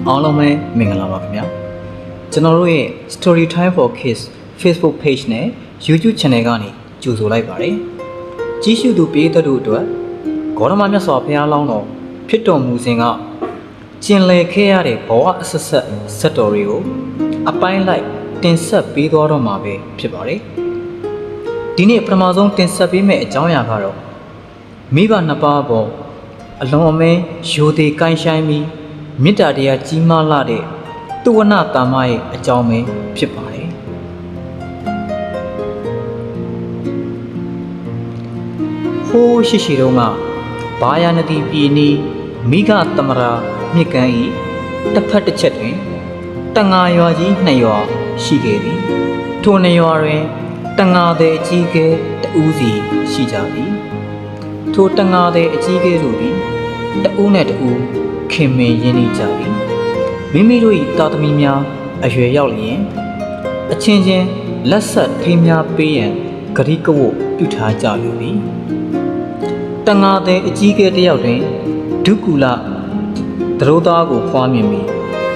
အားလုံးပဲမင်္ဂလာပါခင်ဗျာကျွန်တော်တို့ရဲ့ Story Time for Kids Facebook page နဲ့ YouTube channel ကနေကြိုဆိုလိုက်ပါတယ်ကြီးစုသူပြည်သက်တို့အတွက်ဂေါရမမြတ်စွာဘုရားလောင်းတော်ဖြစ်တော်မူစဉ်ကကျင်လည်ခဲ့ရတဲ့ဘဝအဆက်ဆက်တော်တွေကိုအပိုင်းလိုက်တင်ဆက်ပေးသွားတော့မှာပဲဖြစ်ပါတယ်ဒီနေ့ပထမဆုံးတင်ဆက်ပေးမယ့်အကြောင်းအရာကတော့မိဘနှစ်ပါးပေါ်အလွန်အမင်းရိုသေကိုင်းဆိုင်ပြီးမေတ္တာတရားကြီးမားလာတဲ့သူဝနတာမရဲ့အကြောင်းပဲဖြစ်ပါတယ်ဟိုးရှိတုန်းကဘာယာနတိပြည်နီးမိဂသမရာမြစ်ကမ်းဤတစ်ဖက်တစ်ချက်တွင်တငါရွာကြီးနှစ်ရွာရှိခဲ့သည်ထိုနှစ်ရွာတွင်တငါတဲ့အကြီးကဲတဦးစီရှိကြသည်ထိုတငါတဲ့အကြီးကဲတို့သည်တဦးနဲ့တဦးခင်မင်ရင်းနှီးကြသည်မိမိတို့၏သားသမီးများအရွယ်ရောက်လျင်အချင်းချင်းလက်ဆက်ထိမ်းများပေးရန်ဂရိကဝတ်ပြုထားကြလိုသည်တငါတဲ့အကြီးကဲတယောက်တွင်ဒုက္ကူလသရိုးသားကိုဖွားမြင်ပြီး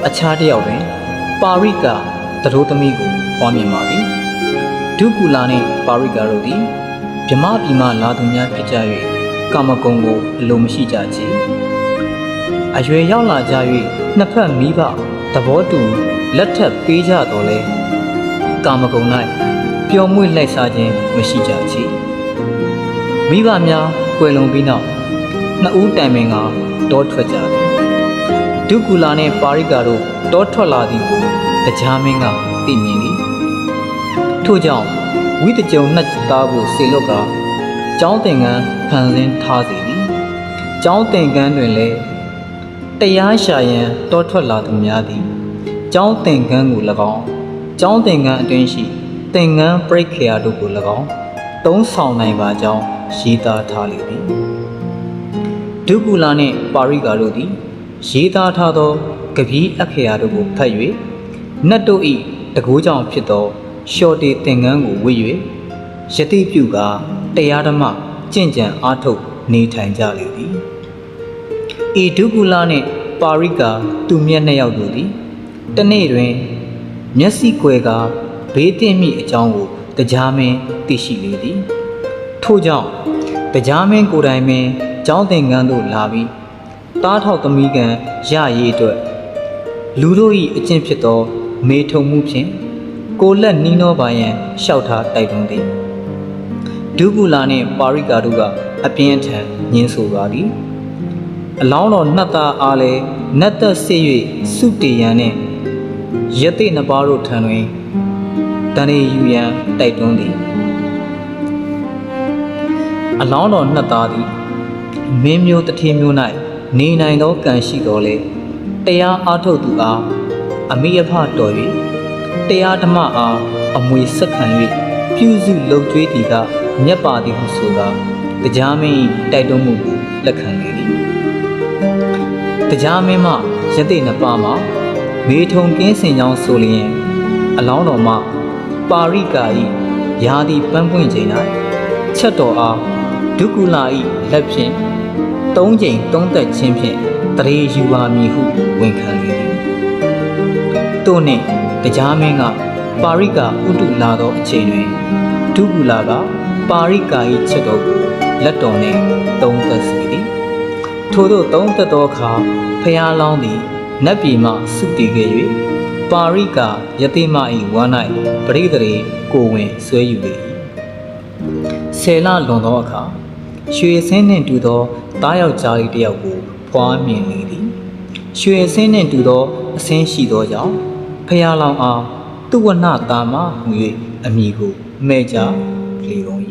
အခြားတယောက်တွင်ပါရိကသရိုးသမီးကိုဖွားမြင်ပါသည်ဒုက္ကူလနှင့်ပါရိကတို့သည်ဗြမပြည်မှလာသူများဖြစ်ကြ၍ကာမဂုဏ်ကိုအလိုမရှိကြချေအရွယ်ရောက်လာကြ၍နှစ်ဖက်မိဘသဘောတူလက်ထပ်ပေးကြတော်လဲကာမဂုဏ်၌ပျော်မွေ့လိုက်စားခြင်းမရှိကြချေမိဘများကွယ်လွန်ပြီးနောက်နှစ်ဦးတိုင်ပင်ကတောထွက်ကြသည်ဒုက္ကူလာနှင့်ပါရိကတို့တောထွက်လာသည်ကိုတရားမင်းကသိမြင်သည်ထို့ကြောင့်ဝိတကြုံနှစ်သားကိုစေလွတ်ကကျောင်းသင်္ကန်းဖန်ဆင်းထားစေသည်ကျောင်းသင်္ကန်းတွင်လည်းတရားရှာရန်တောထွက်လာသူများသည်ကျောင်းသင်္ကန်းကို၎င်းကျောင်းသင်္ကန်းအတွင်းရှိသင်္ကန်းပရိက္ခယာတို့ကို၎င်းသုံးဆောင်နိုင်ပါကြောင်းရေးသားထားလေသည်ဒုက္ကူလာနှင့်ပါရိကတို့သည်ရေးသားထားသောကပီးအခရာတို့ကိုဖတ်၍နတ်တို့၏တကူးကြောင့်ဖြစ်သောလျှော်တေသင်္ကန်းကိုဝတ်၍ယတိပြုကာတရားဓမ္မကျင့်ကြံအားထုတ်နေထိုင်ကြလေသည်ဤဒုက္ကူလနှင့်ပါရိကသူမြတ်နှစ်ယောက်တို့သည်တနေ့တွင်မျက်စိကွယ်ကဘေးတင်မိအကြောင်းကိုတရားမင်းသိရှိလေသည်ထို့ကြောင့်တရားမင်းကိုယ်တိုင်ပင်ကျောင်းသင်္ကန်းသို့လာပြီးတားထောက်သမီးကံရရေးအတွက်လူတို့၏အကျင့်ဖြစ်သောမေထုံမှုဖြင့်ကိုလက်နှီးနှောပါရန်လျှောက်ထားတိုက်တွန်းသည်ဒုက္ကူလာနှင့်ပါရိကတို့ကအပြင်းထန်ညှင်းဆိုပါသည်အလောင်းတော်နှစ်သားအားလည်းနတ်သက်စစ်၍စုတေရန်နှင့်ယသိနှစ်ပါးတို့ထံတွင်တန်ရီယူရန်တိုက်တွန်းသည်အလောင်းတော်နှစ်သားသည်မင်းမျိုးတထေမျိုး၌နေနိုင်သောကံရှိတော်လေတရားအားထုတ်သူအားအမိအဖတော်၍တရားဓမ္မအားအမွေဆက်ခံ၍ပြုစုလုပ်ကြွေးသည်ကမြတ်ပါသည်ဟုဆိုကာတရားမင်း၏တိုက်တွန်းမှုကိုလက်ခံလေသည်တရားမင်းမှယသိနှစ်ပါးမှမေထုံကင်းစင်ကြောင်းဆိုလျင်အလောင်းတော်မှပါရိကာ၏ယာတိပန်းပွင့်ချိန်၌ချက်တော်အားဒုက္ကူလာ၏လက်ဖြင့်၃ကြိမ်သုံးသက်ခြင်းဖြင့်တရေယူပါမည်ဟုဝန်ခံလေသည်သို့နှင့်တရားမင်းကပါရိကာဥတုလာသောအချိန်တွင်ဒုက္ကူလာကပါရိကာ၏ချက်တော်ကိုလက်တော်နှင့်သုံးသက်စေသည်ထို့သောသုံးသက်သောအခါဖျားလောင်းသည်နတ်ပြည်မှစုတည်ခဲ့၍ပါရိကာယတိမ၏ဝမ်း၌ပရိသေရေကိုဝင်ဆွဲယူလေ၏ဆယ်လလွန်သောအခါရွှေစင်းနှင့်တူသောသားယောက်ျားလေးတစ်ယောက်ကိုဖွားမြင်လေသည်ရွှေစင်းနှင့်တူသောအစင်းရှိသောကြောင့်ဖျားလောင်းအားသူဝနတာမဟူ၍အမည်ကိုမဲ့ကြလေကုန်၏